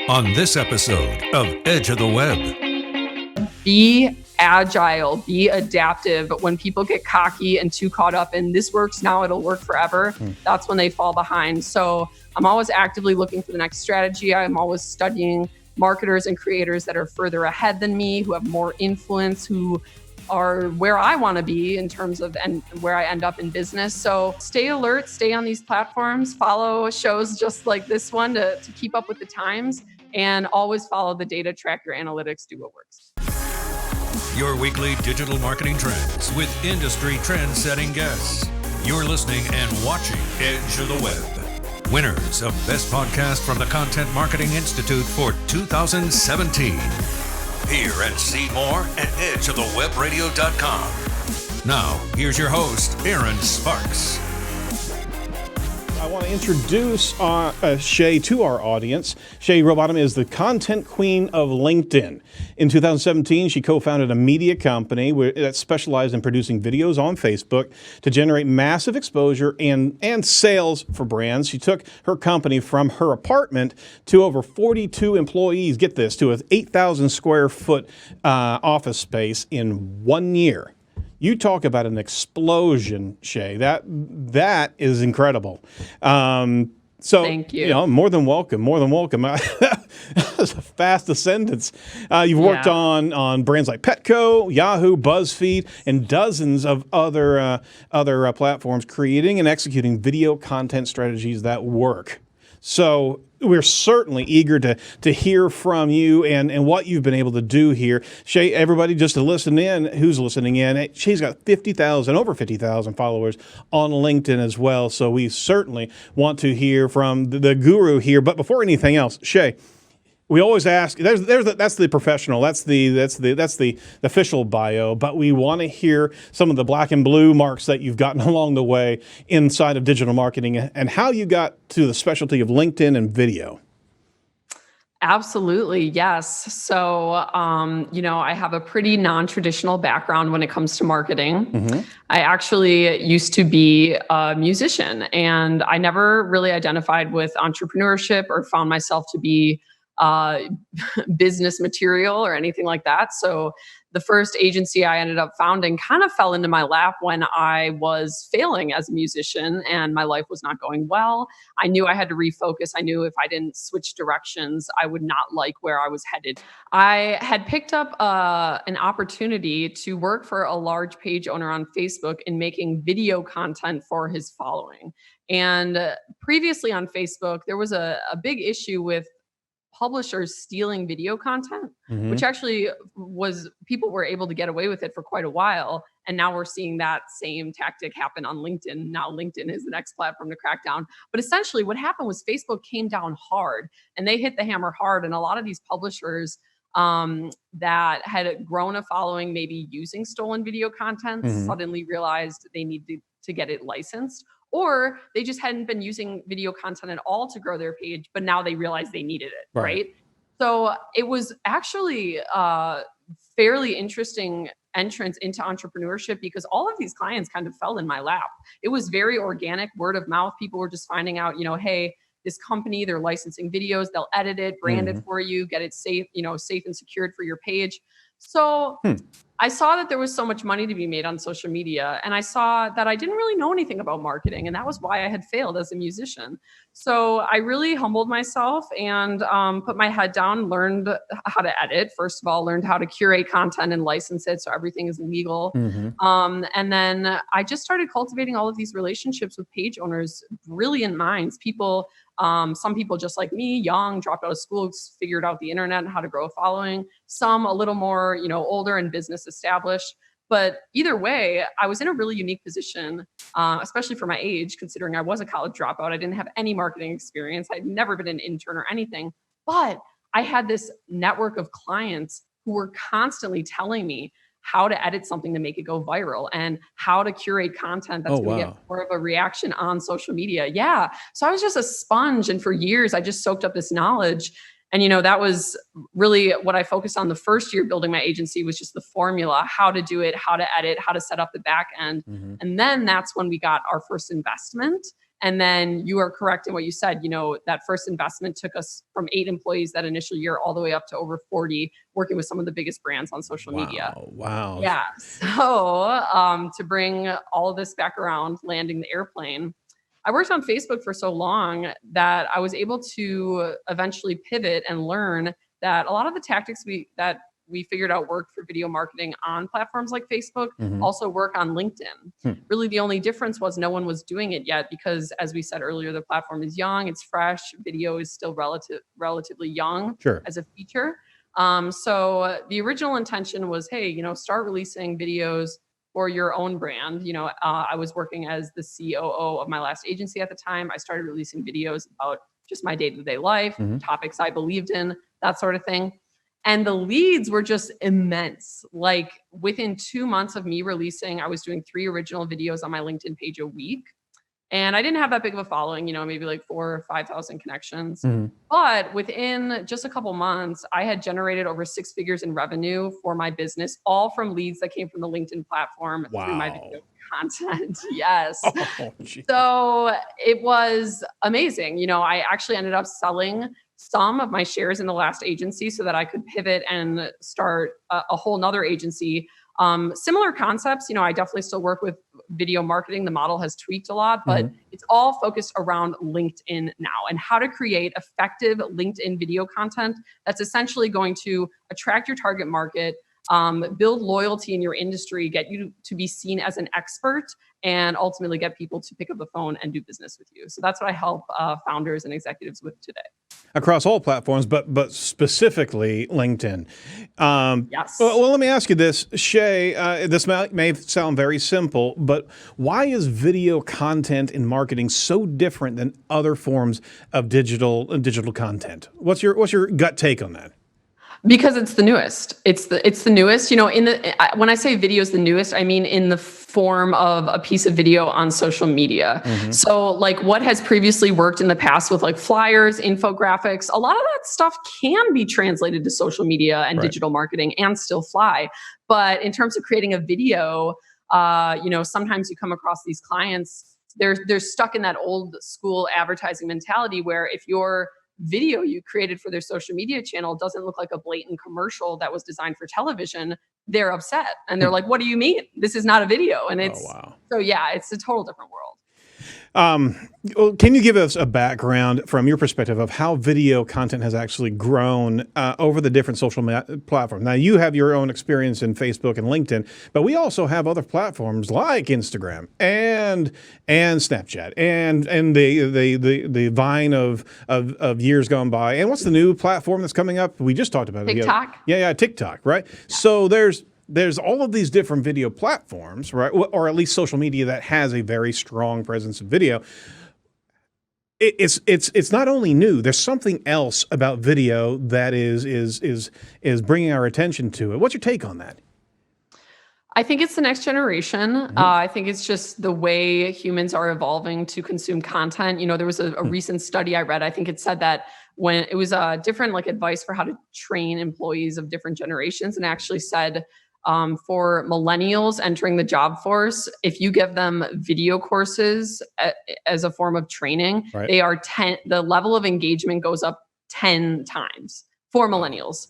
On this episode of Edge of the Web. Be agile, be adaptive. When people get cocky and too caught up in this works now, it'll work forever, that's when they fall behind. So I'm always actively looking for the next strategy. I'm always studying marketers and creators that are further ahead than me, who have more influence, who are where I want to be in terms of and where I end up in business. So stay alert, stay on these platforms, follow shows just like this one to keep up with the times, and always follow the data, track your analytics, do what works. Your weekly digital marketing trends with industry trend-setting guests. You're listening and watching Edge of the Web. Winners of Best Podcast from the Content Marketing Institute for 2017. Hear and see more at edgeofthewebradio.com. Now, here's your host, Aaron Sparks. I want to introduce Shay to our audience. Shay Rowbottom is the content queen of LinkedIn. In 2017, she co-founded a media company that specialized in producing videos on Facebook to generate massive exposure and sales for brands. She took her company from her apartment to over 42 employees, get this, to an 8,000 square foot office space in 1 year. You talk about an explosion, Shay. That is incredible. So, thank you. More than welcome. That was a fast ascendance. You've worked on brands like Petco, Yahoo, BuzzFeed, and dozens of other platforms, creating and executing video content strategies that work. So we're certainly eager to hear from you and what you've been able to do here. Shay, everybody just to listen in, who's listening in, Shay's got over 50,000 followers on LinkedIn as well. So we certainly want to hear from the guru here. But before anything else, Shay, we always ask, that's the professional, that's the official bio, but we want to hear some of the black and blue marks that you've gotten along the way inside of digital marketing and how you got to the specialty of LinkedIn and video. Absolutely, yes. So, I have a pretty non-traditional background when it comes to marketing. Mm-hmm. I actually used to be a musician, and I never really identified with entrepreneurship or found myself to be business material or anything like that. So the first agency I ended up founding kind of fell into my lap when I was failing as a musician and my life was not going well. I knew I had to refocus. I knew if I didn't switch directions, I would not like where I was headed. I had picked up an opportunity to work for a large page owner on Facebook in making video content for his following. And previously on Facebook, there was a big issue with publishers stealing video content, which actually people were able to get away with it for quite a while. And now we're seeing that same tactic happen on LinkedIn. Now LinkedIn is the next platform to crack down. But essentially what happened was Facebook came down hard and they hit the hammer hard. And a lot of these publishers that had grown a following, maybe using stolen video content, suddenly realized they needed to get it licensed. Or they just hadn't been using video content at all to grow their page, but now they realized they needed it, right? So it was actually a fairly interesting entrance into entrepreneurship because all of these clients kind of fell in my lap. It was very organic, word of mouth. People were just finding out, hey, this company, they're licensing videos, they'll edit it, brand it for you, get it safe, safe and secured for your page. So I saw that there was so muut money to be made on social media, and I saw that I didn't really know anything about marketing, and that was why I had failed as a musician. So I really humbled myself and put my head down, learned how to edit. First of all, learned how to curate content and license it so everything is legal. And then I just started cultivating all of these relationships with page owners, brilliant minds, people. Some people just like me, young, dropped out of school, figured out the internet and how to grow a following. Some a little more, older and business established. But either way, I was in a really unique position, especially for my age, considering I was a college dropout. I didn't have any marketing experience. I'd never been an intern or anything. But I had this network of clients who were constantly telling me how to edit something to make it go viral and how to curate content that's going to get more of a reaction on social media. Yeah. So I was just a sponge. And for years, I just soaked up this knowledge. And, that was really what I focused on the first year building my agency, was just the formula, how to do it, how to edit, how to set up the back end. And then that's when we got our first investment. And then you are correct in what you said. That first investment took us from 8 employees that initial year all the way up to over 40, working with some of the biggest brands on social media. Wow. Yeah. So to bring all of this back around, landing the airplane, I worked on Facebook for so long that I was able to eventually pivot and learn that a lot of the tactics that we figured out worked for video marketing on platforms like Facebook also work on LinkedIn. Really, the only difference was no one was doing it yet because, as we said earlier, the platform is young, it's fresh, video is still relatively young as a feature. So the original intention was, hey, start releasing videos for your own brand. I was working as the COO of my last agency at the time. I started releasing videos about just my day-to-day life, topics I believed in, that sort of thing. And the leads were just immense. Like within 2 months of me releasing, I was doing 3 original videos on my LinkedIn page a week. And I didn't have that big of a following, maybe like 4,000 or 5,000 connections. But within just a couple months, I had generated over 6 figures in revenue for my business, all from leads that came from the LinkedIn platform through my video content. Yes. So it was amazing. I actually ended up selling some of my shares in the last agency so that I could pivot and start a whole nother agency. Similar concepts, I definitely still work with video marketing. The model has tweaked a lot, but it's all focused around LinkedIn now and how to create effective LinkedIn video content that's essentially going to attract your target market, build loyalty in your industry, get you to be seen as an expert, and ultimately get people to pick up the phone and do business with you. So that's what I help founders and executives with today. Across all platforms, but specifically LinkedIn. Yes. Well, let me ask you this, Shay. This may sound very simple, but why is video content in marketing so different than other forms of digital content? What's your gut take on that? Because it's the newest. It's the newest. When I say video is the newest, I mean in the form of a piece of video on social media. So like what has previously worked in the past with like flyers, infographics, a lot of that stuff can be translated to social media and digital marketing and still fly. But in terms of creating a video, sometimes you come across these clients, they're stuck in that old school advertising mentality where if your video you created for their social media channel doesn't look like a blatant commercial that was designed for television, they're upset. And they're like, what do you mean? This is not a video. And it's, so yeah, it's a total different world. Well, can you give us a background from your perspective of how video content has actually grown over the different social platforms? Now, you have your own experience in Facebook and LinkedIn, but we also have other platforms like Instagram and Snapchat and the Vine of years gone by. And what's the new platform that's coming up? We just talked about TikTok. Yeah, TikTok, right? Yeah. So there's all of these different video platforms, right? Or at least social media that has a very strong presence of video. It's not only new. There's something else about video that is bringing our attention to it. What's your take on that? I think it's the next generation. I think it's just the way humans are evolving to consume content. There was a recent study I read. I think it said that when it was different like advice for how to train employees of different generations, and actually said for millennials entering the job force, if you give them video courses as a form of training, they are the level of engagement goes up 10 times for millennials.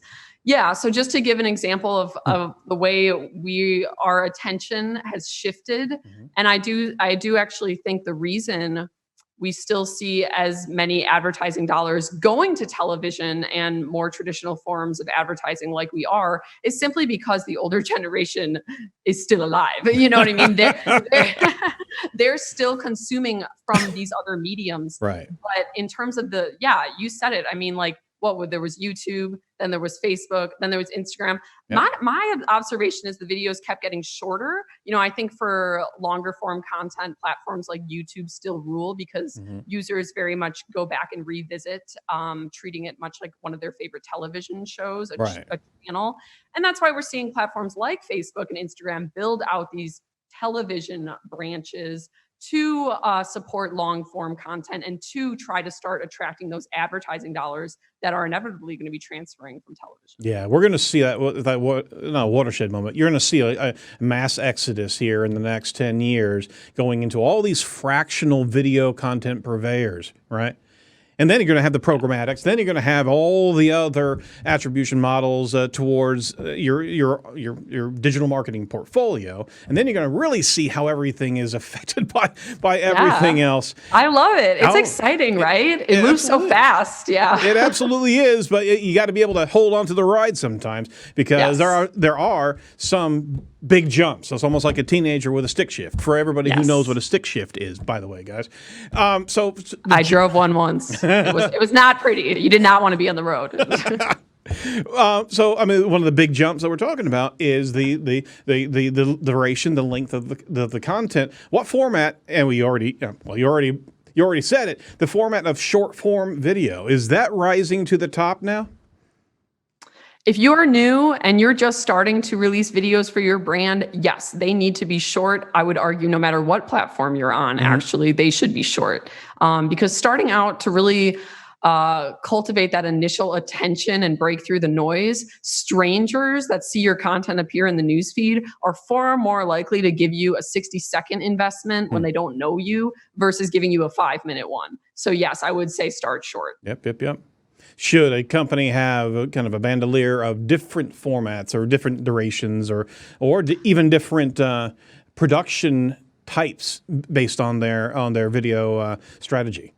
Yeah. So just to give an example of the way our attention has shifted. And I do actually think the reason we still see as many advertising dollars going to television and more traditional forms of advertising like we are is simply because the older generation is still alive. You know what I mean? They're still consuming from these other mediums. Right. But in terms of you said it. I mean, like, there was YouTube, then there was Facebook, then there was Instagram. Yep. My observation is the videos kept getting shorter. I think for longer form content, platforms like YouTube still rule because users very much go back and revisit, treating it much like one of their favorite television shows, a channel. And that's why we're seeing platforms like Facebook and Instagram build out these television branches to support long form content, and to try to start attracting those advertising dollars that are inevitably going to be transferring from television. Yeah, we're going to see that not a watershed moment. You're going to see a mass exodus here in the next 10 years going into all these fractional video content purveyors, right? And then you're going to have the programmatics. Then you're going to have all the other attribution models towards your digital marketing portfolio. And then you're going to really see how everything is affected by everything else. I love it. It's exciting, right? It moves so fast. Yeah, it absolutely is. But you got to be able to hold on to the ride sometimes, because there are some big jumps. So it's almost like a teenager with a stick shift. For everybody who knows what a stick shift is, by the way, guys. So I drove one once. It was not pretty. You did not want to be on the road. So I mean, one of the big jumps that we're talking about is the duration, the length of the content. What format? And you already said it. The format of short form video, is that rising to the top now? If you're new and you're just starting to release videos for your brand, yes, they need to be short. I would argue no matter what platform you're on, actually, they should be short. Because starting out to really cultivate that initial attention and break through the noise, strangers that see your content appear in the newsfeed are far more likely to give you a 60-second investment when they don't know you versus giving you a 5-minute one. So yes, I would say start short. Yep. Should a company have a kind of a bandolier of different formats or different durations or even different production types based on their video strategy?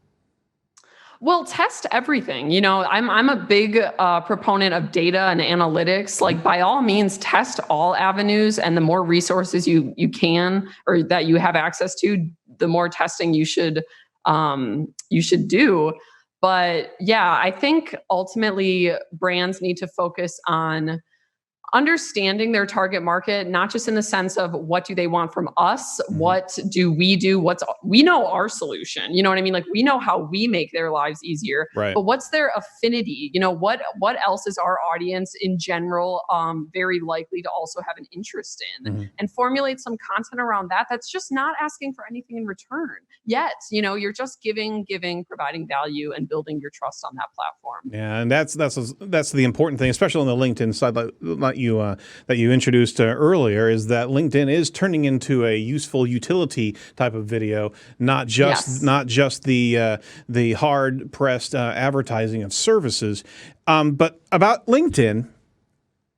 Well, test everything. You know, I'm a big proponent of data and analytics. Like, by all means, test all avenues, and the more resources you can or that you have access to, the more testing you should do. But yeah, I think ultimately brands need to focus on understanding their target market, not just in the sense of what do they want from us, what do, we know our solution, you know what I mean? Like, we know how we make their lives easier, right? But what's their affinity? You know, what else is our audience in general very likely to also have an interest in, and formulate some content around that. That's just not asking for anything in return yet. You know, you're just giving, providing value, and building your trust on that platform. Yeah, and that's the important thing, especially on the LinkedIn side, that you introduced earlier, is that LinkedIn is turning into a useful utility type of video, not just the hard pressed advertising of services. But about LinkedIn,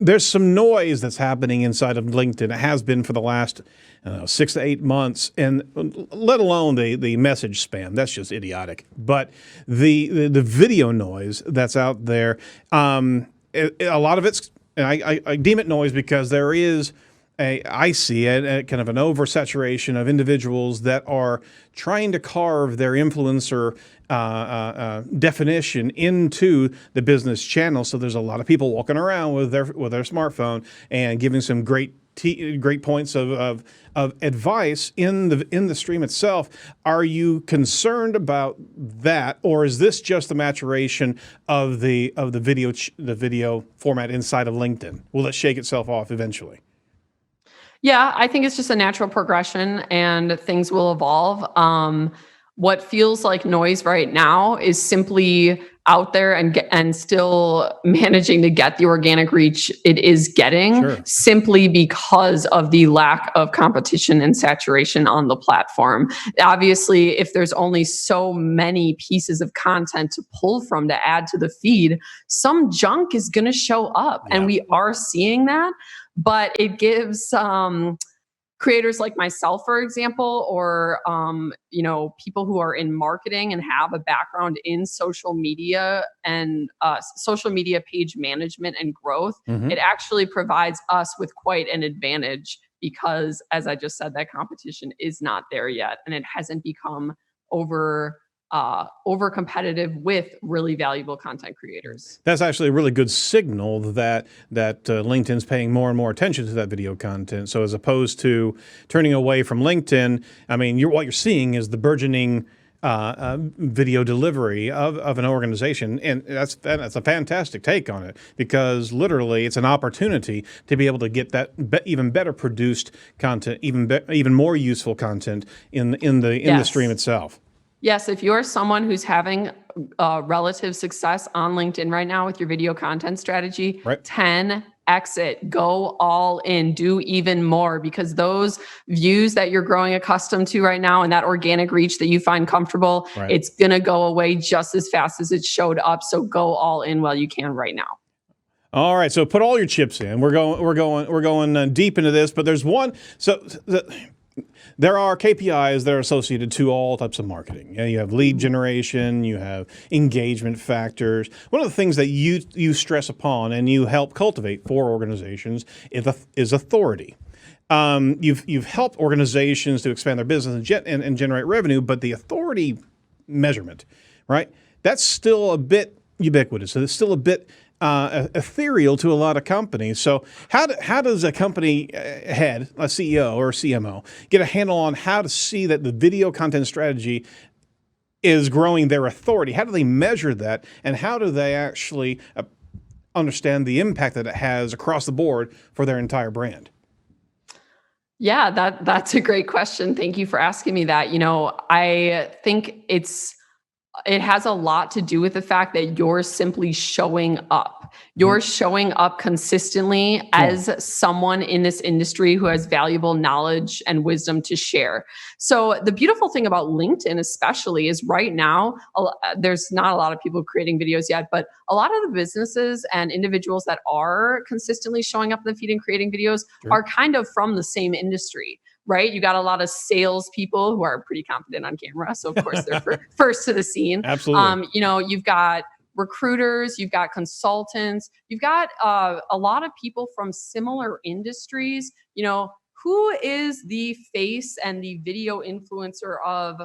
there's some noise that's happening inside of LinkedIn. It has been for the last 6 to 8 months, and let alone the message spam. That's just idiotic. But the video noise that's out there, a lot of it's, and I deem it noise because there is I see a kind of an oversaturation of individuals that are trying to carve their influencer definition into the business channel. So there's a lot of people walking around with their smartphone and giving some great points of advice in the stream itself. Are you concerned about that, or is this just the maturation of the video format inside of LinkedIn? Will it shake itself off eventually? Yeah, I think it's just a natural progression, and things will evolve. What feels like noise right now is simply out there and still managing to get the organic reach it is getting, simply because of the lack of competition and saturation on the platform. Obviously, if there's only so many pieces of content to pull from to add to the feed, some junk is going to show up, and we are seeing that. But it gives creators like myself, for example, or people who are in marketing and have a background in social media and social media page management and growth, it actually provides us with quite an advantage, because, as I just said, that competition is not there yet, and it hasn't become over competitive with really valuable content creators. That's actually a really good signal that LinkedIn's paying more and more attention to that video content. So as opposed to turning away from LinkedIn, I mean, what you're seeing is the burgeoning video delivery of an organization, and that's a fantastic take on it, because literally it's an opportunity to be able to get that even better produced content, even more useful content in the stream itself. Yes, if you're someone who's having relative success on LinkedIn right now with your video content strategy, Right. 10x it, go all in, do even more, because those views that you're growing accustomed to right now and that organic reach that you find comfortable, Right. it's gonna go away just as fast as it showed up. So go all in while you can right now. All right, so put all your chips in. We're going deep into this, but there's one. There are KPIs that are associated to all types of marketing. You have lead generation, you have engagement factors. One of the things that you stress upon and you help cultivate for organizations is authority. You've helped organizations to expand their business and generate revenue, but the authority measurement, right? That's still a bit ubiquitous. So it's still a bit ethereal to a lot of companies. So how does a company head, a CEO or a CMO, get a handle on how to see that the video content strategy is growing their authority? How do they measure that, and how do they actually understand the impact that it has across the board for their entire brand? Yeah, that's a great question. Thank you for asking me that. I think it has a lot to do with the fact that you're simply showing up. You're showing up consistently as someone in this industry who has valuable knowledge and wisdom to share. So the beautiful thing about LinkedIn especially is right now, there's not a lot of people creating videos yet, but a lot of the businesses and individuals that are consistently showing up in the feed and creating videos are kind of from the same industry. Right? You got a lot of salespeople who are pretty confident on camera. So of course they're first to the scene. Absolutely. You've got recruiters, you've got consultants, you've got a lot of people from similar industries. Who is the face and the video influencer of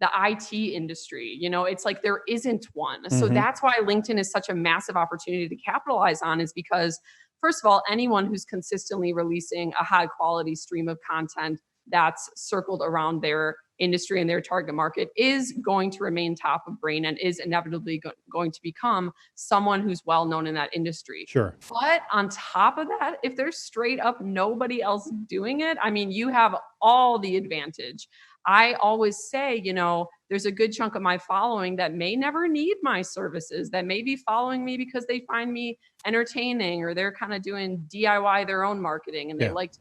the IT industry? It's like there isn't one. So that's why LinkedIn is such a massive opportunity to capitalize on, is because first of all, anyone who's consistently releasing a high quality stream of content that's circled around their industry and their target market is going to remain top of brain and is inevitably going to become someone who's well known in that industry. Sure. But on top of that, if there's straight up nobody else doing it, you have all the advantage. I always say, there's a good chunk of my following that may never need my services, that may be following me because they find me entertaining, or they're kind of doing DIY their own marketing and they like to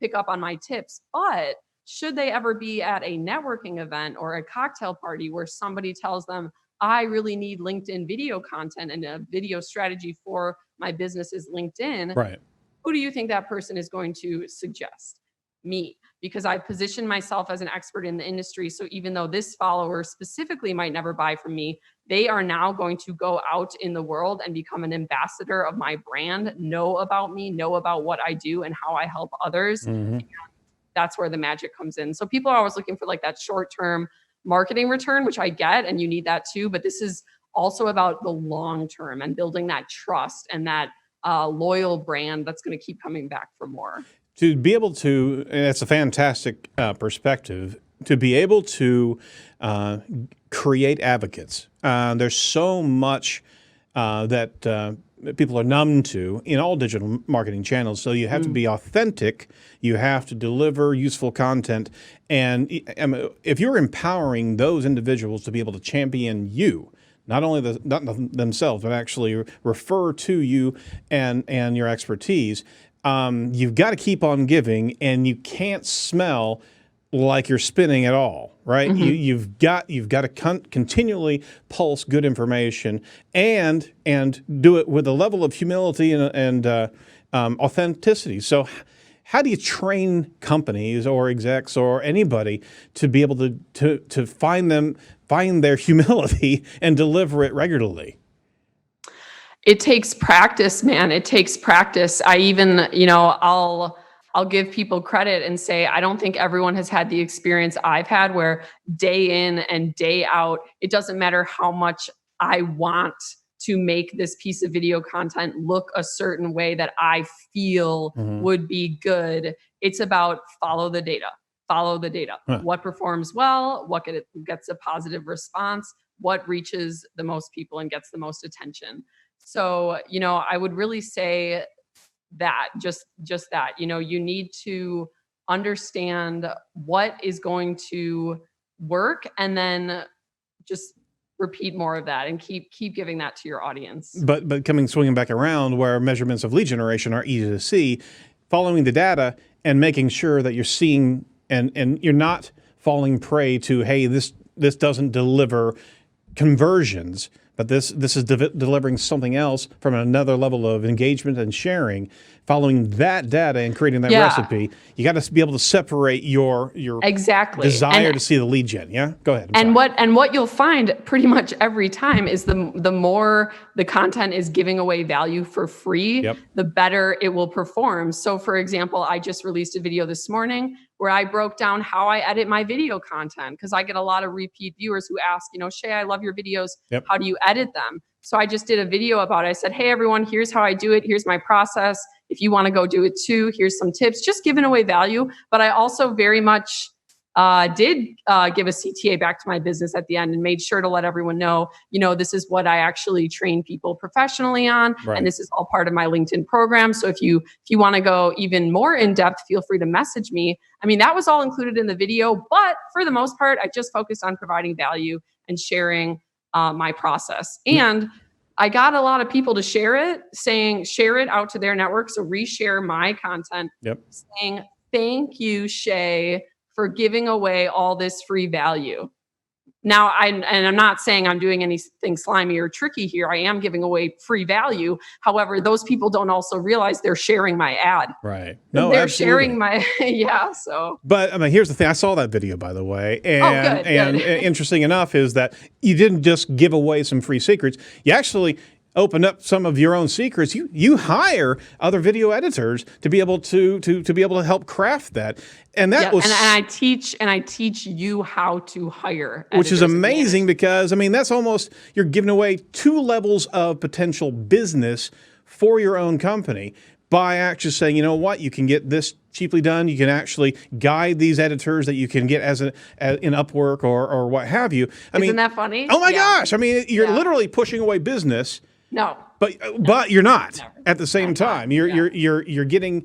pick up on my tips. But should they ever be at a networking event or a cocktail party where somebody tells them, I really need LinkedIn video content and a video strategy for my business is LinkedIn, right? Who do you think that person is going to suggest? Me, because I position myself as an expert in the industry. So even though this follower specifically might never buy from me, they are now going to go out in the world and become an ambassador of my brand, know about me, know about what I do and how I help others. And that's where the magic comes in. So people are always looking for like that short-term marketing return, which I get, and you need that too. But this is also about the long term and building that trust and that loyal brand that's going to keep coming back for more. To be able to, and it's a fantastic perspective, to be able to create advocates. There's so much that people are numb to in all digital marketing channels. So you have to be authentic. You have to deliver useful content. And if you're empowering those individuals to be able to champion you, not only not themselves, but actually refer to you and your expertise, you've got to keep on giving, and you can't smell like you're spinning at all, right? You've got to continually pulse good information and do it with a level of humility and authenticity. So how do you train companies or execs or anybody to be able to find their humility and deliver it regularly? It takes practice, man. It takes practice. I even, I'll give people credit and say, I don't think everyone has had the experience I've had where day in and day out, it doesn't matter how much I want to make this piece of video content look a certain way that I feel would be good. It's about follow the data. follow the data. Huh. What performs well, what gets a positive response, what reaches the most people and gets the most attention. So, I would really say that just that, you need to understand what is going to work and then just repeat more of that and keep giving that to your audience. But swinging back around where measurements of lead generation are easy to see, following the data and making sure that you're seeing and you're not falling prey to, hey, this doesn't deliver conversions, but this is delivering something else from another level of engagement and sharing. Following that data and creating that recipe, you got to be able to separate your desire to see the lead gen. Yeah, go ahead. What you'll find pretty much every time is the more the content is giving away value for free, the better it will perform. So, for example, I just released a video this morning where I broke down how I edit my video content, because I get a lot of repeat viewers who ask, Shay, I love your videos. How do you edit them? So I just did a video about it. I said, hey, everyone, here's how I do it. Here's my process. If you want to go do it too, here's some tips, just giving away value. But I also very much did give a CTA back to my business at the end and made sure to let everyone know, this is what I actually train people professionally on. Right. And this is all part of my LinkedIn program. So if you want to go even more in depth, feel free to message me. I mean, that was all included in the video, but for the most part, I just focused on providing value and sharing my process. And I got a lot of people to share it, saying, share it out to their network. So reshare my content, saying, thank you, Shay, for giving away all this free value. Now, I'm not saying I'm doing anything slimy or tricky here. I am giving away free value. However, those people don't also realize they're sharing my ad. Right. No, they're absolutely. sharing my, so. But I mean, here's the thing. I saw that video, by the way. And, good. Interesting enough is that you didn't just give away some free secrets. You actually open up some of your own secrets. You hire other video editors to be able to be able to help craft that. And that was, and I teach you how to hire, which is amazing because I mean that's almost, you're giving away 2 levels of potential business for your own company by actually saying, you know what, you can get this cheaply done. You can actually guide these editors that you can get in Upwork or what have you. Isn't that funny? Oh my gosh! I mean, you're literally pushing away business. No. But you're not. Never. At the same time. You're lighting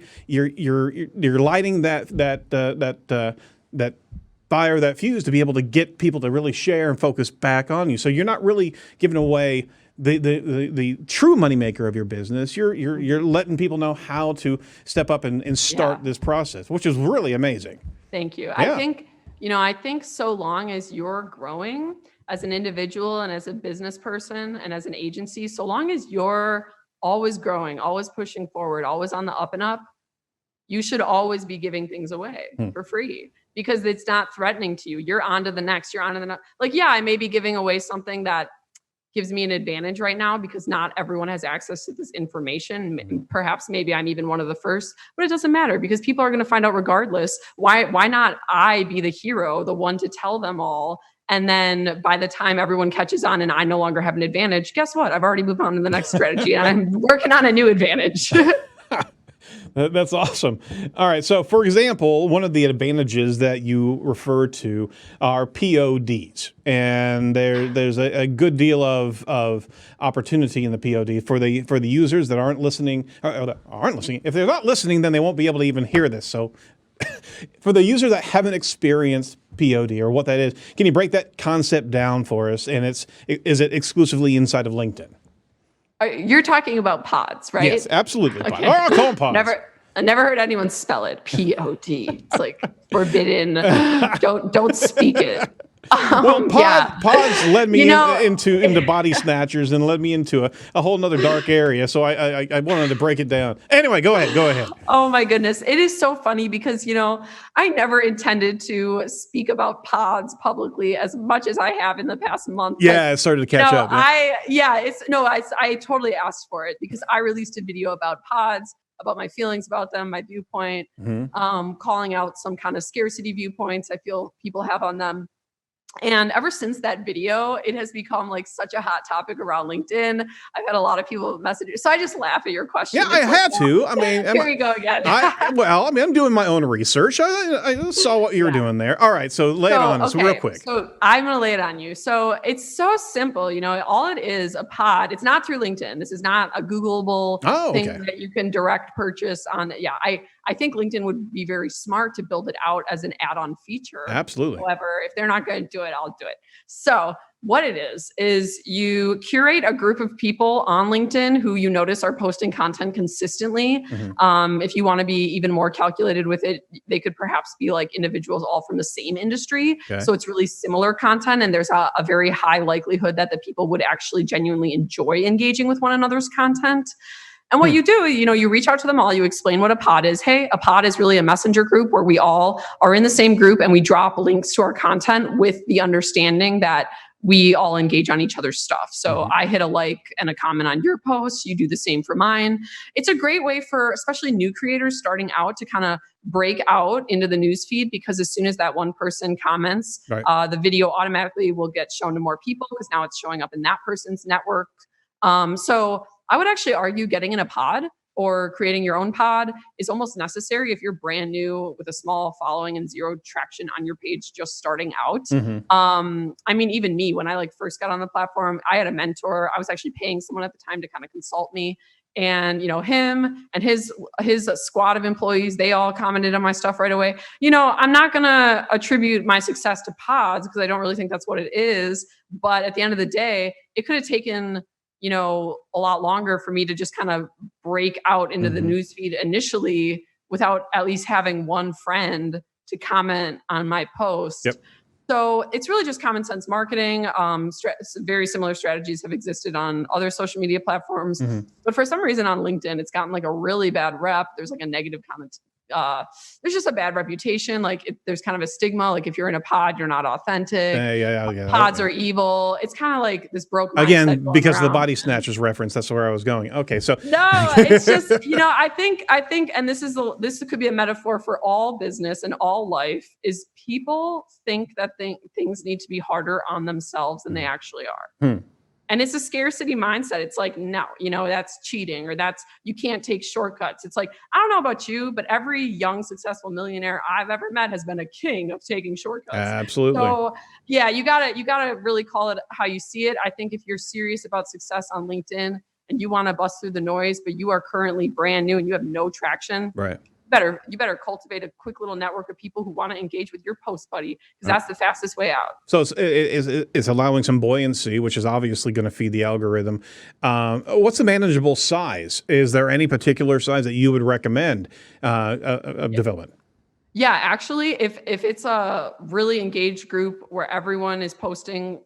that fire, that fuse to be able to get people to really share and focus back on you. So you're not really giving away the true moneymaker of your business. You're letting people know how to step up and start this process, which is really amazing. Thank you. Yeah. I think so long as you're growing as an individual and as a business person and as an agency, so long as you're always growing, always pushing forward, always on the up and up, you should always be giving things away for free because it's not threatening to you. You're on to the next, I may be giving away something that gives me an advantage right now because not everyone has access to this information. Perhaps maybe I'm even one of the first, but it doesn't matter because people are going to find out regardless. Why not I be the hero, the one to tell them all? And then by the time everyone catches on and I no longer have an advantage, guess what? I've already moved on to the next strategy and I'm working on a new advantage. That's awesome. All right. So, for example, one of the advantages that you refer to are PODs. And there's a good deal of opportunity in the POD for the users that aren't listening. If they're not listening, then they won't be able to even hear this. So for the users that haven't experienced POD or what that is, can you break that concept down for us? And is it exclusively inside of LinkedIn? You're talking about pods, right? Yes, absolutely. Okay. Pods. I'll call them pods. I never heard anyone spell it. P-O-D. It's like forbidden. Don't speak it. Pods led me into body snatchers and led me into a whole nother dark area. So I wanted to break it down. Anyway, go ahead. Oh my goodness. It is so funny because, I never intended to speak about pods publicly as much as I have in the past month. Yeah, it started to catch up. I totally asked for it because I released a video about pods, about my feelings about them, my viewpoint, calling out some kind of scarcity viewpoints I feel people have on them. And ever since that video, it has become like such a hot topic around LinkedIn. I've had a lot of people message. So I just laugh at your question. Yeah, I had to. I mean, here we go again. I'm doing my own research. I saw what you were doing there. All right, so lay it on us real quick. So I'm going to lay it on you. So it's so simple. All it is, a pod. It's not through LinkedIn. This is not a Googleable thing that you can direct purchase on. Yeah, I think LinkedIn would be very smart to build it out as an add-on feature. Absolutely. However, if they're not going to do it, I'll do it. So what it is you curate a group of people on LinkedIn who you notice are posting content consistently. Mm-hmm. If you want to be even more calculated with it, they could perhaps be like individuals all from the same industry. Okay. So it's really similar content. And there's a very high likelihood that the people would actually genuinely enjoy engaging with one another's content. And what you do, you reach out to them all, you explain what a pod is. Hey, a pod is really a messenger group where we all are in the same group and we drop links to our content with the understanding that we all engage on each other's stuff. So I hit a like and a comment on your post. You do the same for mine. It's a great way for especially new creators starting out to kind of break out into the newsfeed, because as soon as that one person comments, the video automatically will get shown to more people because now it's showing up in that person's network. So I would actually argue getting in a pod or creating your own pod is almost necessary if you're brand new with a small following and zero traction on your page just starting out. I mean, even me, when I first got on the platform, I had a mentor. I was actually paying someone at the time to kind of consult me. And, him and his squad of employees, they all commented on my stuff right away. I'm not going to attribute my success to pods because I don't really think that's what it is. But at the end of the day, it could have taken a lot longer for me to just kind of break out into the newsfeed initially without at least having one friend to comment on my post. Yep. So it's really just common sense marketing. Very similar strategies have existed on other social media platforms, but for some reason on LinkedIn, it's gotten a really bad rep. There's a negative comment. There's just a bad reputation. There's kind of a stigma. If you're in a pod, you're not authentic. Pods are evil. It's kind of this broke mindset again because around. of the body snatchers reference. That's where I was going. Okay, so no, it's just I think, and this could be a metaphor for all business and all life. Is people think that things need to be harder on themselves than they actually are. And it's a scarcity mindset. It's no, that's cheating, or you can't take shortcuts. It's I don't know about you, but every young, successful millionaire I've ever met has been a king of taking shortcuts. Absolutely. So yeah, you gotta really call it how you see it. I think if you're serious about success on LinkedIn and you want to bust through the noise, but you are currently brand new and you have no traction, right? You better cultivate a quick little network of people who want to engage with your post, buddy, because that's the fastest way out. So it's allowing some buoyancy, which is obviously going to feed the algorithm. What's the manageable size? Is there any particular size that you would recommend of development? Yeah, actually, if it's a really engaged group where everyone is posting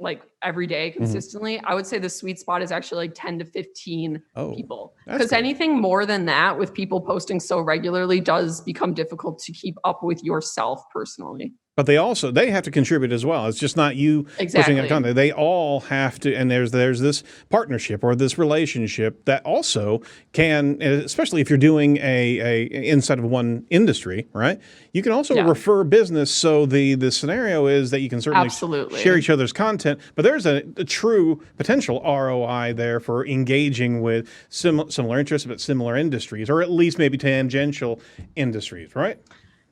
every day consistently, I would say the sweet spot is actually 10 to 15 people. Because anything more than that with people posting so regularly does become difficult to keep up with yourself personally. But they have to contribute as well. It's just not you pushing out content. They all have to, and there's this partnership or this relationship that also can, especially if you're doing a inside of one industry, right? You can also refer business. So the scenario is that you can certainly share each other's content, but there's a true potential ROI there for engaging with similar interests but similar industries, or at least maybe tangential industries, right?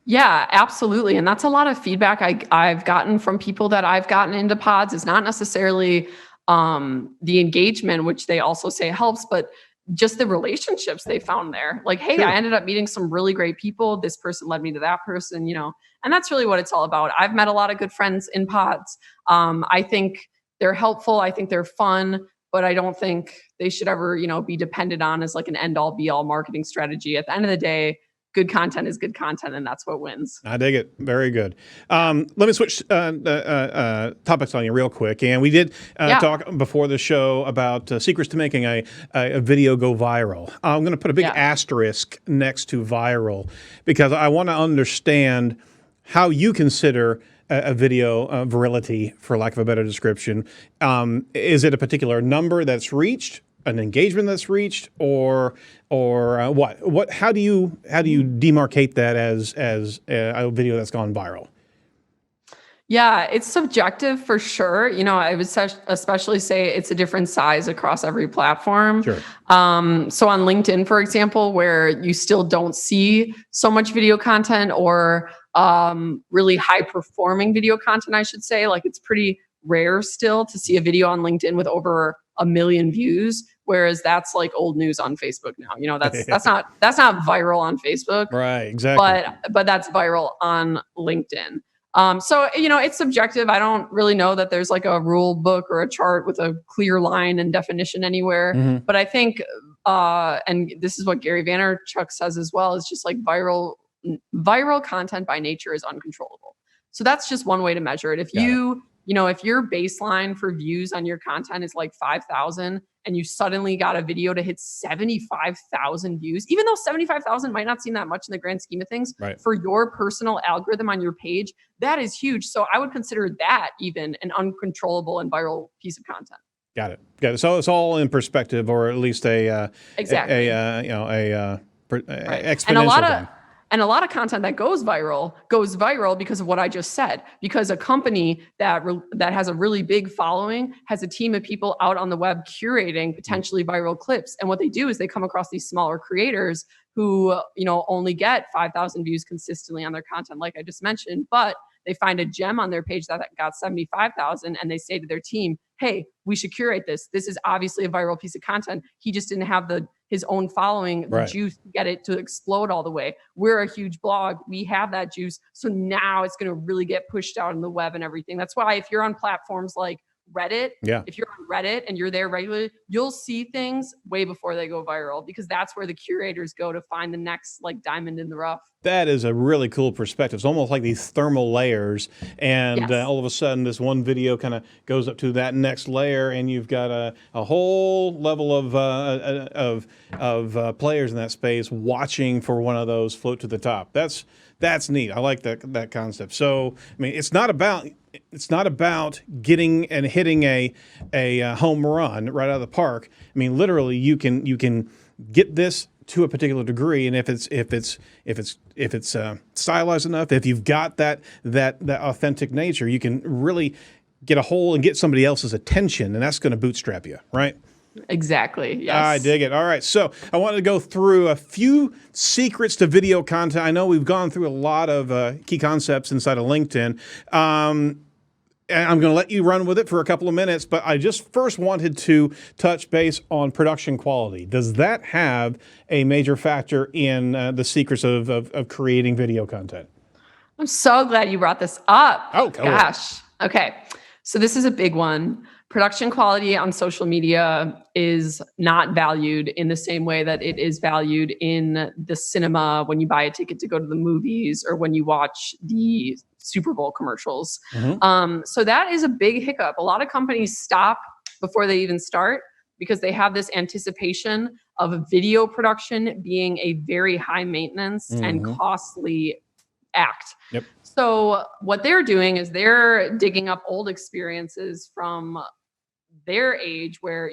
Yeah, absolutely. And that's a lot of feedback I've gotten from people that I've gotten into pods. Is not necessarily the engagement, which they also say helps, but just the relationships they found there. Hey, I ended up meeting some really great people. This person led me to that person, and that's really what it's all about. I've met a lot of good friends in pods. I think they're helpful. I think they're fun, but I don't think they should ever, be depended on as an end all be all marketing strategy. At the end of the day, good content is good content, and that's what wins. I dig it. Very good. Let me switch topics on you real quick. And we did talk before the show about secrets to making a video go viral. I'm going to put a big asterisk next to viral because I want to understand how you consider a video virility, for lack of a better description. Is it a particular number that's reached, an engagement that's reached, or what? How do you demarcate that as a video that's gone viral? Yeah, it's subjective for sure. I would especially say it's a different size across every platform. Sure. So on LinkedIn, for example, where you still don't see so much video content or really high performing video content, I should say, like it's pretty rare still to see a video on LinkedIn with over 1 million views, whereas that's like old news on Facebook now. That's not viral on Facebook, Right, exactly. but that's viral on LinkedIn. So it's subjective. I don't really know that there's like a rule book or a chart with a clear line and definition anywhere. Mm-hmm. But I think, and this is what Gary Vaynerchuk says as well, is just like viral content by nature is uncontrollable. So that's just one way to measure it. If if your baseline for views on your content is like 5,000 and you suddenly got a video to hit 75,000 views, even though 75,000 might not seem that much in the grand scheme of things, right, for your personal algorithm on your page, that is huge. So I would consider that even an uncontrollable and viral piece of content. Got it. So it's all in perspective, or at least Exactly. exponential thing. And a lot of content that goes viral because of what I just said. Because a company that has a really big following has a team of people out on the web curating potentially viral clips. And what they do is they come across these smaller creators who, only get 5,000 views consistently on their content, like I just mentioned, but they find a gem on their page that got 75,000, and they say to their team, hey, we should curate this. This is obviously a viral piece of content. He just didn't have his own following, the juice to get it to explode all the way. We're a huge blog. We have that juice. So now it's going to really get pushed out on the web and everything. That's why if you're on platforms like Reddit, if you're on Reddit and you're there regularly, you'll see things way before they go viral, because that's where the curators go to find the next like diamond in the rough. That is a really cool perspective. It's almost like these thermal layers, and all of a sudden this one video kind of goes up to that next layer, and you've got a whole level of players in that space watching for one of those float to the top. That's neat. I like that concept. So I mean, it's not about getting and hitting a home run right out of the park. I mean, literally, you can get this to a particular degree, and if it's stylized enough, if you've got that authentic nature, you can really get a hold and get somebody else's attention, and that's going to bootstrap you, right? Exactly. Yes. I dig it. All right. So I wanted to go through a few secrets to video content. I know we've gone through a lot of key concepts inside of LinkedIn. And I'm going to let you run with it for a couple of minutes, but I just first wanted to touch base on production quality. Does that have a major factor in the secrets of creating video content? I'm so glad you brought this up. Oh, gosh. Okay. So this is a big one. Production quality on social media is not valued in the same way that it is valued in the cinema when you buy a ticket to go to the movies or when you watch the Super Bowl commercials. Mm-hmm. So that is a big hiccup. A lot of companies stop before they even start because they have this anticipation of video production being a very high maintenance and costly act. Yep. So what they're doing is they're digging up old experiences from their age where,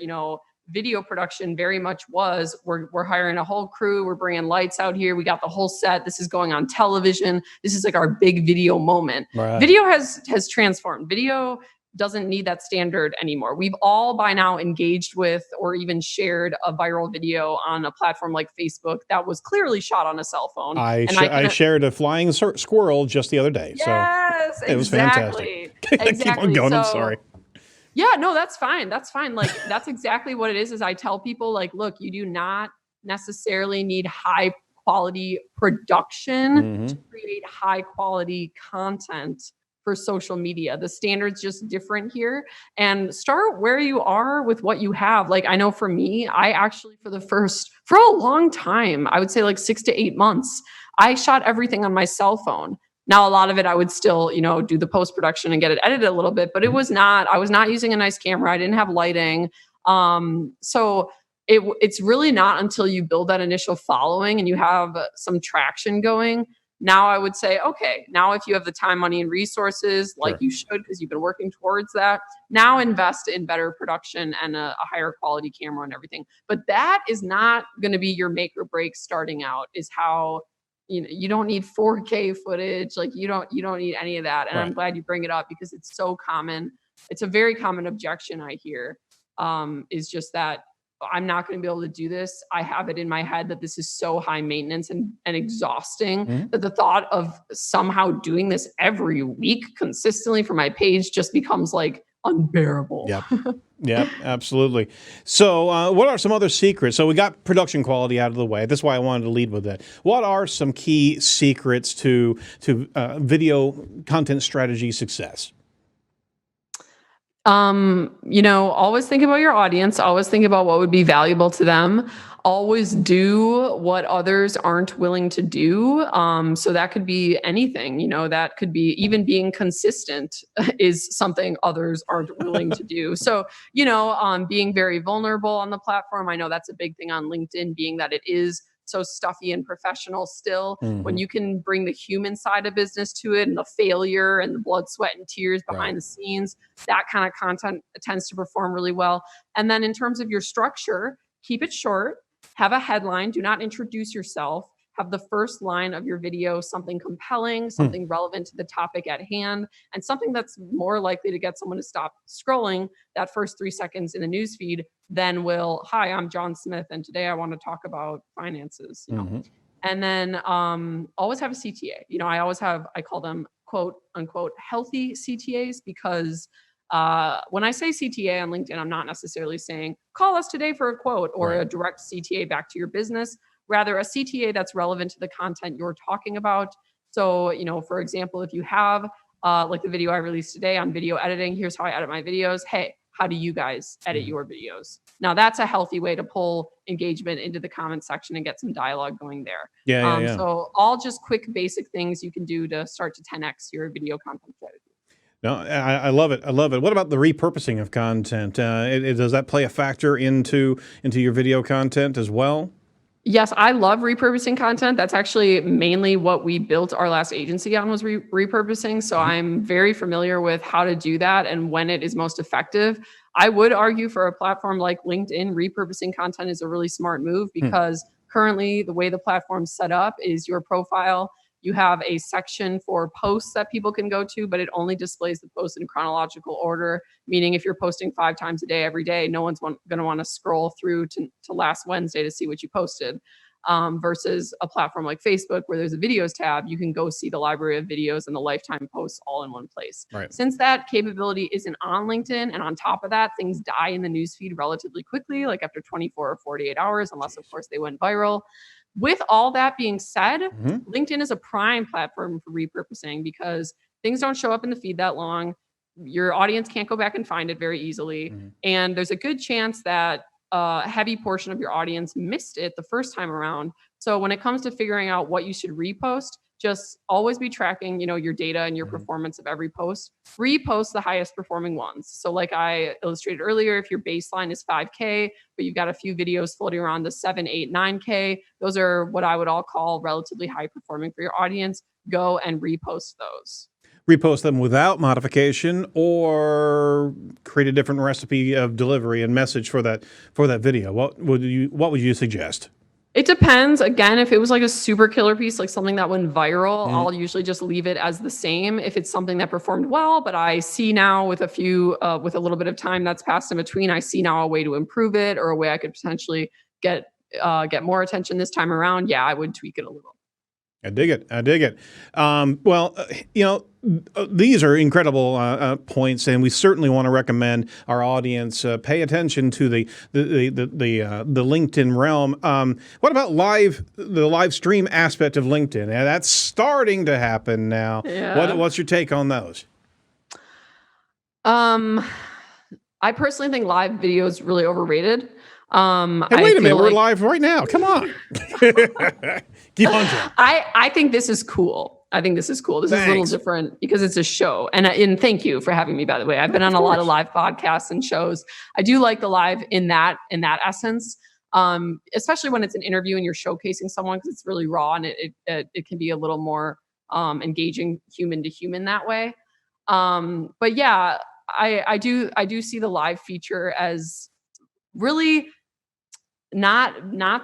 video production very much was, we're hiring a whole crew, we're bringing lights out here, we got the whole set, this is going on television, this is like our big video moment. Right. Video has transformed. Video doesn't need that standard anymore. We've all by now engaged with or even shared a viral video on a platform like Facebook that was clearly shot on a cell phone. I shared a flying squirrel just the other day. Yes, so it was fantastic. Exactly. Keep on going. I'm sorry. Yeah, no, that's fine. That's fine. Like, that's exactly what it is I tell people, like, look, you do not necessarily need high quality production to create high quality content for social media. The standard's just different here, and start where you are with what you have. Like, I know for me, I actually for a long time, I would say like 6 to 8 months, I shot everything on my cell phone. Now, a lot of it, I would still, do the post-production and get it edited a little bit, but I was not using a nice camera. I didn't have lighting. So it's really not until you build that initial following and you have some traction going. Now I would say, okay, now if you have the time, money, and resources, like you should, because you've been working towards that, now invest in better production and a higher quality camera and everything. But that is not going to be your make or break starting out, is how you don't need 4K footage. Like you don't need any of that. And I'm glad you bring it up because it's so common. It's a very common objection I hear, is just that I'm not going to be able to do this. I have it in my head that this is so high maintenance and exhausting that the thought of somehow doing this every week consistently for my page just becomes like unbearable. Yep, absolutely. So what are some other secrets? So we got production quality out of the way. That's why I wanted to lead with that. What are some key secrets to video content strategy success? Always think about your audience, always think about what would be valuable to them, always do what others aren't willing to do. So that could be anything, that could be even being consistent is something others aren't willing to do. So, being very vulnerable on the platform. I know that's a big thing on LinkedIn, being that it is so stuffy and professional still. When you can bring the human side of business to it and the failure and the blood, sweat, and tears behind the scenes, that kind of content tends to perform really well. And then in terms of your structure, keep it short, have a headline, do not introduce yourself, have the first line of your video something compelling, something relevant to the topic at hand, and something that's more likely to get someone to stop scrolling that first 3 seconds in the newsfeed than will, hi, I'm John Smith, and today I want to talk about finances. And then always have a CTA. I always have, I call them quote unquote healthy CTAs, because when I say CTA on LinkedIn, I'm not necessarily saying call us today for a quote or a direct CTA back to your business. Rather, a CTA that's relevant to the content you're talking about. So, for example, if you have like the video I released today on video editing, here's how I edit my videos. Hey, how do you guys edit your videos? Now, that's a healthy way to pull engagement into the comment section and get some dialogue going there. So all just quick, basic things you can do to start to 10x your video content strategy. No, I love it. I love it. What about the repurposing of content? Does that play a factor into your video content as well? Yes, I love repurposing content. That's actually mainly what we built our last agency on, was repurposing. So I'm very familiar with how to do that and when it is most effective. I would argue for a platform like LinkedIn, repurposing content is a really smart move, because currently the way the platform's set up is your profile, you have a section for posts that people can go to, but it only displays the posts in chronological order, meaning if you're posting 5 times a day every day, no one's going to want to scroll through to last Wednesday to see what you posted. Versus a platform like Facebook, where there's a videos tab, you can go see the library of videos and the lifetime posts all in one place. Since that capability isn't on LinkedIn, and on top of that, things die in the newsfeed relatively quickly, like after 24 or 48 hours, unless of course they went viral. With all that being said, LinkedIn is a prime platform for repurposing, because things don't show up in the feed that long. Your audience can't go back and find it very easily. And there's a good chance that a heavy portion of your audience missed it the first time around. So when it comes to figuring out what you should repost, just always be tracking, your data and your performance of every post. Repost the highest performing ones. So like I illustrated earlier, if your baseline is 5K, but you've got a few videos floating around the 7, 8, 9K, those are what I would all call relatively high performing for your audience. Go and repost those. Repost them without modification, or create a different recipe of delivery and message for that video. What would you suggest? It depends. Again, if it was like a super killer piece, like something that went viral, I'll usually just leave it as the same. If it's something that performed well, but I see now with a little bit of time that's passed in between, I see now a way to improve it, or a way I could potentially get more attention this time around. Yeah, I would tweak it a little. I dig it. These are incredible points, and we certainly want to recommend our audience pay attention to the LinkedIn realm. What about the live stream aspect of LinkedIn? And that's starting to happen now. Yeah. What's your take on those? I personally think live video is really overrated. Hey, wait a minute, we're live right now. Come on. Keep on, Joe. I think this is cool. This is a little different because it's a show. And thank you for having me, by the way. I've been on a lot of live podcasts and shows. I do like the live in that essence, especially when it's an interview and you're showcasing someone, because it's really raw and it can be a little more engaging human to human that way. But yeah, I do see the live feature as really not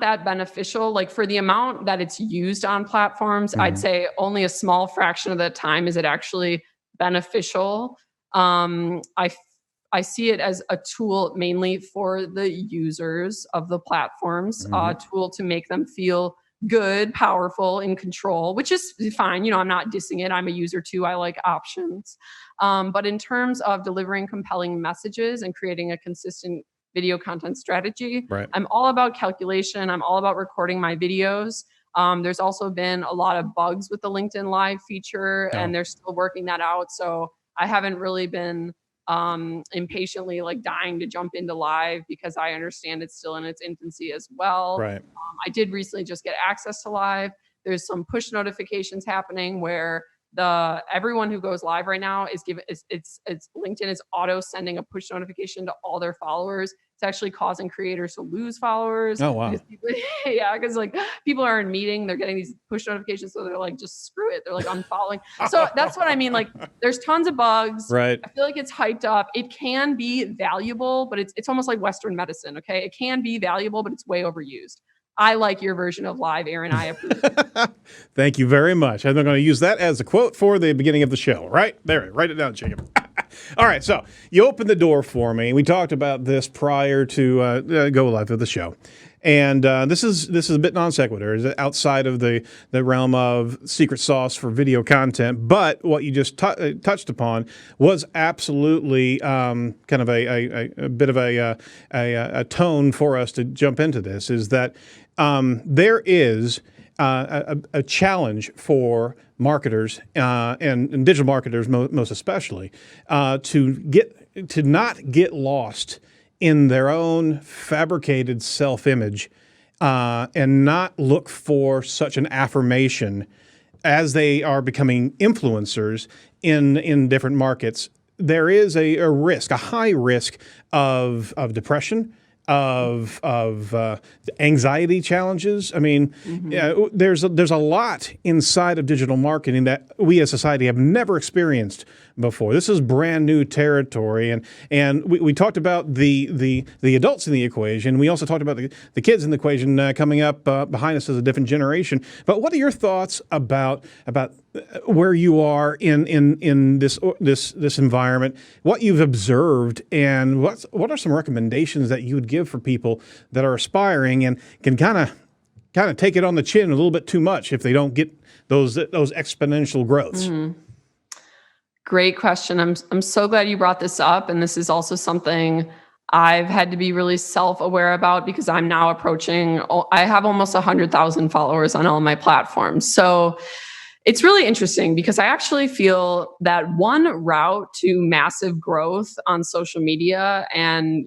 that beneficial. Like for the amount that it's used on platforms, I'd say only a small fraction of the time is it actually beneficial. I see it as a tool mainly for the users of the platforms, a tool to make them feel good, powerful, in control, which is fine. You know, I'm not dissing it. I'm a user too. I like options. But in terms of delivering compelling messages and creating a consistent video content strategy, Right. I'm all about calculation. I'm all about recording my videos. There's also been a lot of bugs with the LinkedIn Live feature, and they're still working that out. So I haven't really been impatiently like dying to jump into live because I understand it's still in its infancy as well. Right. I did recently just get access to live. There's some push notifications happening where everyone who goes live right now is given it's LinkedIn is auto sending a push notification to all their followers. It's actually causing creators to lose followers. Oh, wow. Because like people are in meeting, they're getting these push notifications, so they're like, just screw it. They're like unfollowing. So that's what I mean. Like, there's tons of bugs. Right. I feel like it's hyped up. It can be valuable, but it's almost like Western medicine. Okay, it can be valuable, but it's way overused. I like your version of live, Aaron. I approve. Thank you very much. I'm going to use that as a quote for the beginning of the show. Right there. Write it down, Jacob. All right. So you opened the door for me. We talked about this prior to go live of the show. And this is a bit non sequitur. It's outside of the realm of secret sauce for video content. But what you just touched upon was absolutely kind of a bit of a tone for us to jump into this. Is that there is a challenge for marketers and digital marketers most especially to not get lost in their own fabricated self-image and not look for such an affirmation as they are becoming influencers in different markets. There is a risk, a high risk of depression, of anxiety challenges. I mean, there's a lot inside of digital marketing that we as society have never experienced before. This is brand new territory, and we talked about the adults in the equation. We also talked about the kids in the equation coming up behind us as a different generation. But what are your thoughts about where you are in this environment, what you've observed, and what are some recommendations that you would give for people that are aspiring and can kind of take it on the chin a little bit too much if they don't get those exponential growths? Great question. I'm so glad you brought this up, and this is also something I've had to be really self-aware about because I'm now I have almost 100,000 followers on all my platforms. So it's really interesting because I actually feel that one route to massive growth on social media and,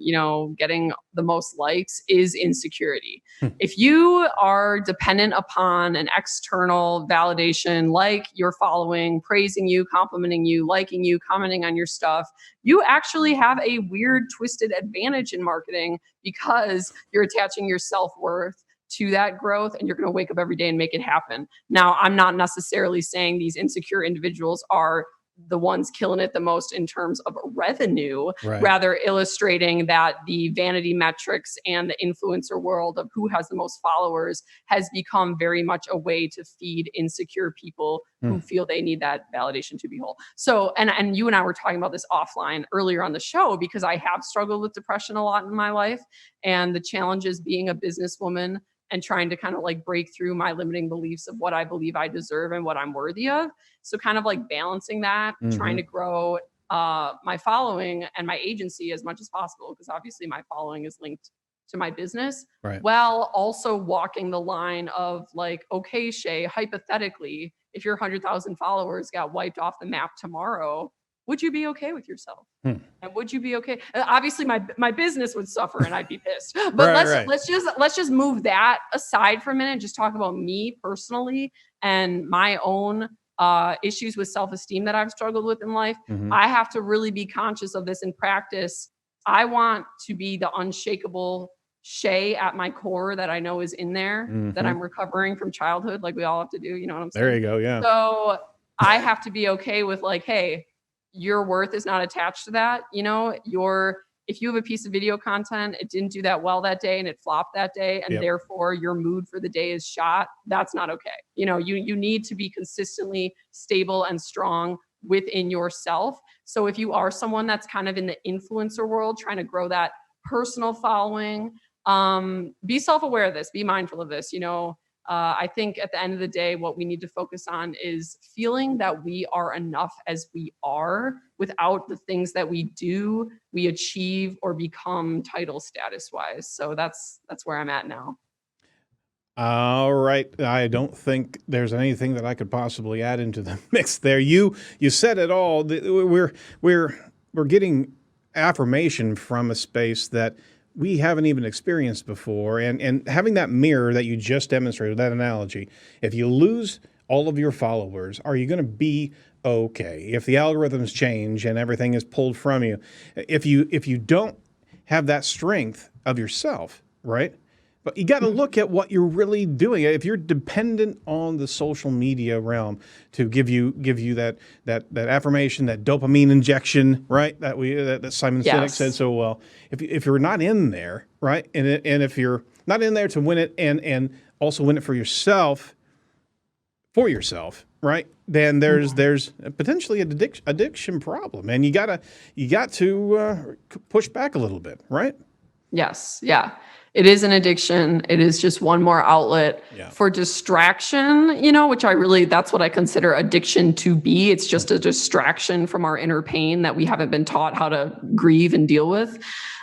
getting the most likes is insecurity. If you are dependent upon an external validation, like your following, praising you, complimenting you, liking you, commenting on your stuff, you actually have a weird, twisted advantage in marketing because you're attaching your self-worth to that growth, and you're going to wake up every day and make it happen. Now, I'm not necessarily saying these insecure individuals are the ones killing it the most in terms of revenue, rather illustrating that the vanity metrics and the influencer world of who has the most followers has become very much a way to feed insecure people who feel they need that validation to be whole. So, and you and I were talking about this offline earlier on the show because I have struggled with depression a lot in my life, and the challenges being a businesswoman and trying to kind of like break through my limiting beliefs of what I believe I deserve and what I'm worthy of. So kind of like balancing that, trying to grow my following and my agency as much as possible, because obviously my following is linked to my business, while also walking the line of like, okay, Shay, hypothetically, if your 100,000 followers got wiped off the map tomorrow, would you be okay with yourself? And would you be okay? Obviously, my business would suffer, and I'd be pissed. But let's just move that aside for a minute and just talk about me personally and my own issues with self-esteem that I've struggled with in life. I have to really be conscious of this in practice. I want to be the unshakable Shay at my core that I know is in there, that I'm recovering from childhood, like we all have to do. You know what I'm saying? There you go. Yeah. So I have to be okay with like, hey, your worth is not attached to that. Your if you have a piece of video content, it didn't do that well that day and it flopped that day, and therefore your mood for the day is shot, that's not okay. You need to be consistently stable and strong within yourself. So if you are someone that's kind of in the influencer world, trying to grow that personal following, be self-aware of this, be mindful of this. I think at the end of the day, what we need to focus on is feeling that we are enough as we are, without the things that we do, we achieve, or become title status wise. So that's where I'm at now. All right. I don't think there's anything that I could possibly add into the mix there. You said it all. We're getting affirmation from a space that we haven't even experienced before. And having that mirror that you just demonstrated, that analogy, if you lose all of your followers, are you going to be okay? If the algorithms change and everything is pulled from you, if you don't have that strength of yourself, right? But you got to look at what you're really doing. If you're dependent on the social media realm to give you that affirmation, that dopamine injection, right? That Simon Sinek said so well. If you're not in there, right, and if you're not in there to win it and also win it for yourself, right? Then there's potentially an addiction problem, and you got to push back a little bit, right? Yes. Yeah. It is an addiction. It is just one more outlet for distraction, which that's what I consider addiction to be. It's just a distraction from our inner pain that we haven't been taught how to grieve and deal with.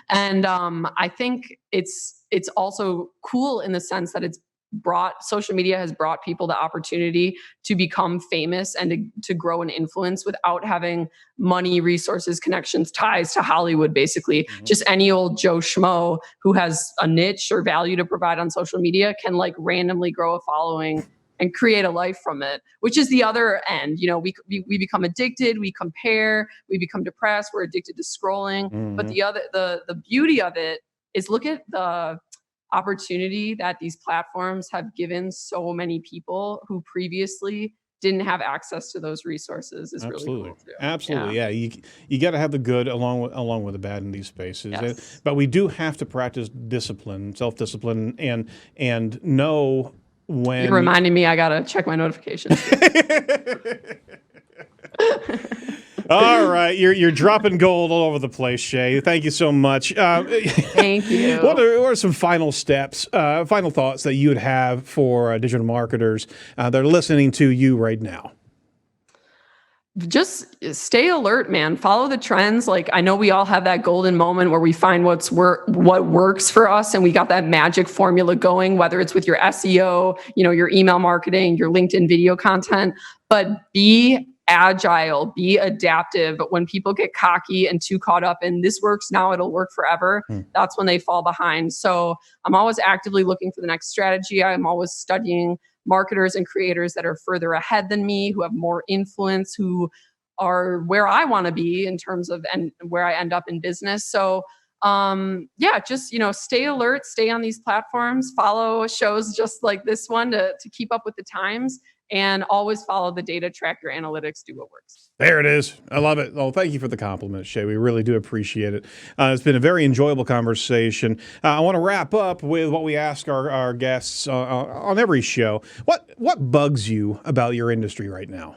And I think it's also cool in the sense that social media has brought people the opportunity to become famous and to grow an influence without having money, resources, connections, ties to Hollywood, basically. Mm-hmm. Just any old Joe Schmo who has a niche or value to provide on social media can randomly grow a following and create a life from it, which is the other end. We become addicted, we compare, we become depressed, we're addicted to scrolling. Mm-hmm. But the beauty of it is, look at the opportunity that these platforms have given so many people who previously didn't have access to those resources. Is really cool too. Absolutely. Yeah. You got to have the good along with the bad in these spaces. Yes. But we do have to practice discipline, self-discipline, and know when. You're reminding me I got to check my notifications. All right, you're dropping gold all over the place, Shay. Thank you so much. Thank you. What are some final steps, final thoughts that you would have for digital marketers that are listening to you right now? Just stay alert, man. Follow the trends. I know we all have that golden moment where we find what works for us, and we got that magic formula going, whether it's with your SEO, your email marketing, your LinkedIn video content. But be agile, be adaptive. But when people get cocky and too caught up in this works now, it'll work forever, that's when they fall behind. So I'm always actively looking for the next strategy. I'm always studying marketers and creators that are further ahead than me, who have more influence, who are where I want to be in terms of and where I end up in business. So just stay alert, stay on these platforms, follow shows just like this one to keep up with the times. And always follow the data, track your analytics, do what works. There it is. I love it. Oh, thank you for the compliment, Shay. We really do appreciate it. It's been a very enjoyable conversation. I want to wrap up with what we ask our guests on every show. What bugs you about your industry right now?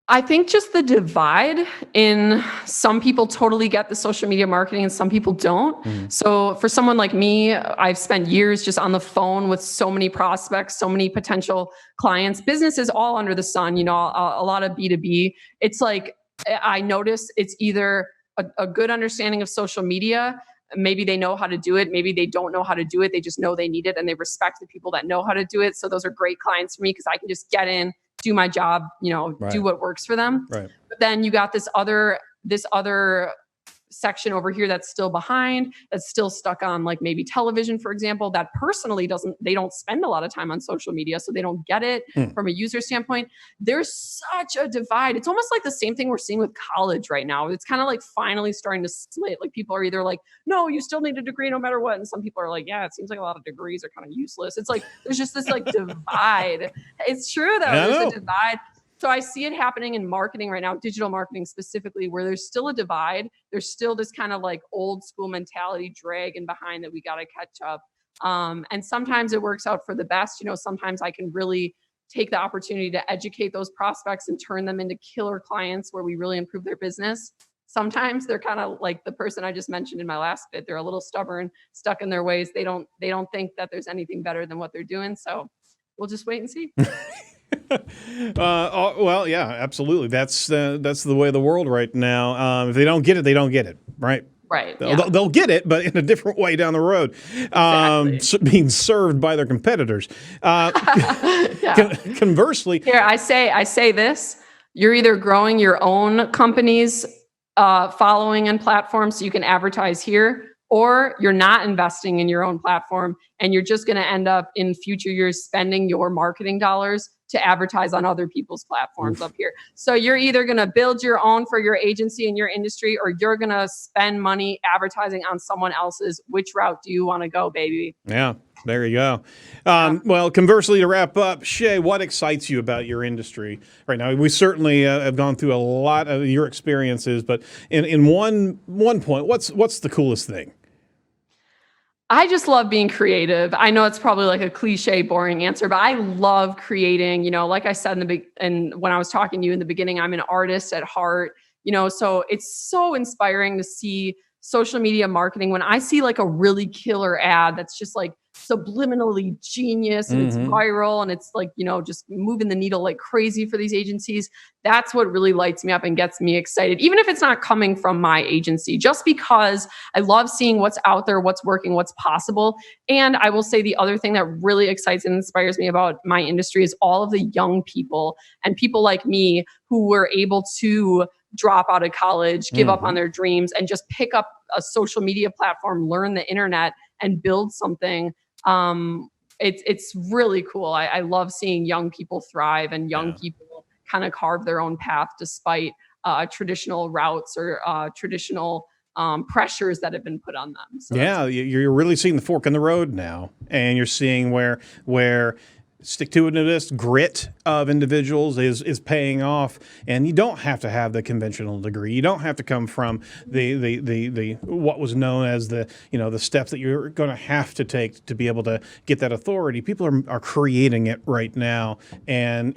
I think just the divide in some people totally get the social media marketing and some people don't. Mm. So for someone like me, I've spent years just on the phone with so many prospects, so many potential clients, businesses all under the sun, a lot of B2B. It's I notice it's either a good understanding of social media. Maybe they know how to do it. Maybe they don't know how to do it. They just know they need it and they respect the people that know how to do it. So those are great clients for me because I can just get in, do my job, do what works for them. Right. But then you got this other section over here that's still behind, that's still stuck on maybe television, for example, that personally they don't spend a lot of time on social media. So they don't get it from a user standpoint. There's such a divide. It's almost like the same thing we're seeing with college right now. It's kind of finally starting to split. People are either no, you still need a degree no matter what. And some people are yeah, it seems like a lot of degrees are kind of useless. It's there's just this divide. It's true though. There's a divide. So I see it happening in marketing right now, digital marketing specifically, where there's still a divide. There's still this kind of like old school mentality dragging behind that we got to catch up. And sometimes it works out for the best. Sometimes I can really take the opportunity to educate those prospects and turn them into killer clients where we really improve their business. Sometimes they're kind of like the person I just mentioned in my last bit. They're a little stubborn, stuck in their ways. They don't think that there's anything better than what they're doing. So we'll just wait and see. Well, yeah, absolutely. That's the way of the world right now. If they don't get it, they don't get it, right? Right. They'll get it, but in a different way down the road, being served by their competitors. Conversely, here I say this: you're either growing your own company's following and platform so you can advertise here, or you're not investing in your own platform and you're just going to end up in future years spending your marketing dollars to advertise on other people's platforms up here. So you're either going to build your own for your agency and your industry, or you're going to spend money advertising on someone else's. Which route do you want to go, baby? Yeah, there you go. Well, conversely, to wrap up, Shay, what excites you about your industry right now? We certainly have gone through a lot of your experiences, but in one point, what's the coolest thing? I just love being creative. I know it's probably like a cliche, boring answer, but I love creating. Like I said and when I was talking to you in the beginning, I'm an artist at heart. So it's so inspiring to see social media marketing when I see like a really killer ad that's just like subliminally genius and it's viral and it's like, just moving the needle like crazy for these agencies. That's what really lights me up and gets me excited, even if it's not coming from my agency, just because I love seeing what's out there, what's working, what's possible. And I will say the other thing that really excites and inspires me about my industry is all of the young people and people like me who were able to drop out of college, give up on their dreams, and just pick up a social media platform, learn the internet, and build something. It's really cool. I love seeing young people thrive and young people kind of carve their own path despite traditional routes or traditional pressures that have been put on them. So you're really seeing the fork in the road now, and you're seeing where stick-to-itiveness, grit of individuals is paying off, and you don't have to have the conventional degree. You don't have to come from the what was known as the steps that you're going to have to take to be able to get that authority. People are creating it right now, and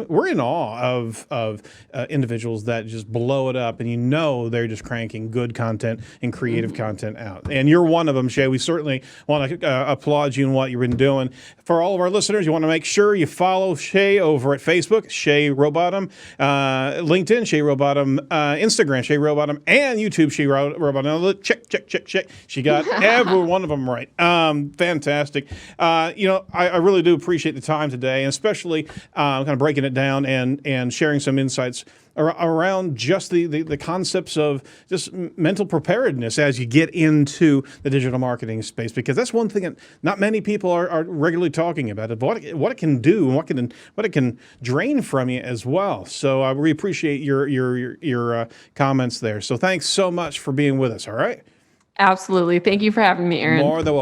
we're in awe of individuals that just blow it up, and they're just cranking good content and creative content out. And you're one of them, Shay. We certainly want to applaud you in what you've been doing. For all of our listeners, you want to make sure you follow Shay over at Facebook, Shay Rowbottom, LinkedIn, Shay Rowbottom, Instagram, Shay Rowbottom, and YouTube, Shay Rowbottom. Check. She got every one of them right. Fantastic. I really do appreciate the time today, and especially kind of breaking it down and sharing some insights around just the concepts of just mental preparedness as you get into the digital marketing space, because that's one thing that not many people are regularly talking about, what it can do and what it can drain from you as well. So we appreciate your comments there. So thanks so much for being with us. All right. Absolutely. Thank you for having me, Aaron. More than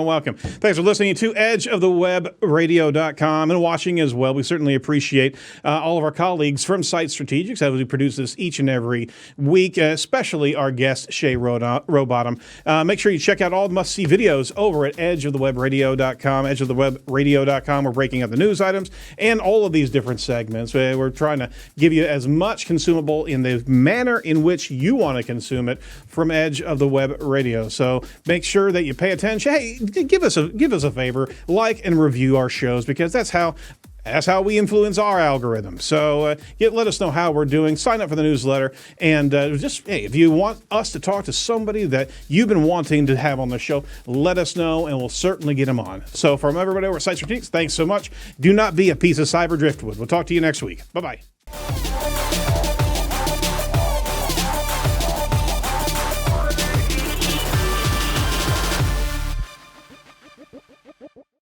welcome. Thanks for listening to edgeofthewebradio.com and watching as well. We certainly appreciate all of our colleagues from Site Strategics as we produce this each and every week, especially our guest, Shay Rowbottom. Make sure you check out all the must-see videos over at edgeofthewebradio.com, edgeofthewebradio.com. We're breaking up the news items and all of these different segments. We're trying to give you as much consumable in the manner in which you want to consume it from Edge of the Web Radio. So make sure that you pay attention. Hey, give us a favor, like and review our shows, because that's how we influence our algorithm. So let us know how we're doing. Sign up for the newsletter. And if you want us to talk to somebody that you've been wanting to have on the show, let us know, and we'll certainly get them on. So from everybody over at Site Strategics, thanks so much. Do not be a piece of cyber driftwood. We'll talk to you next week. Bye-bye.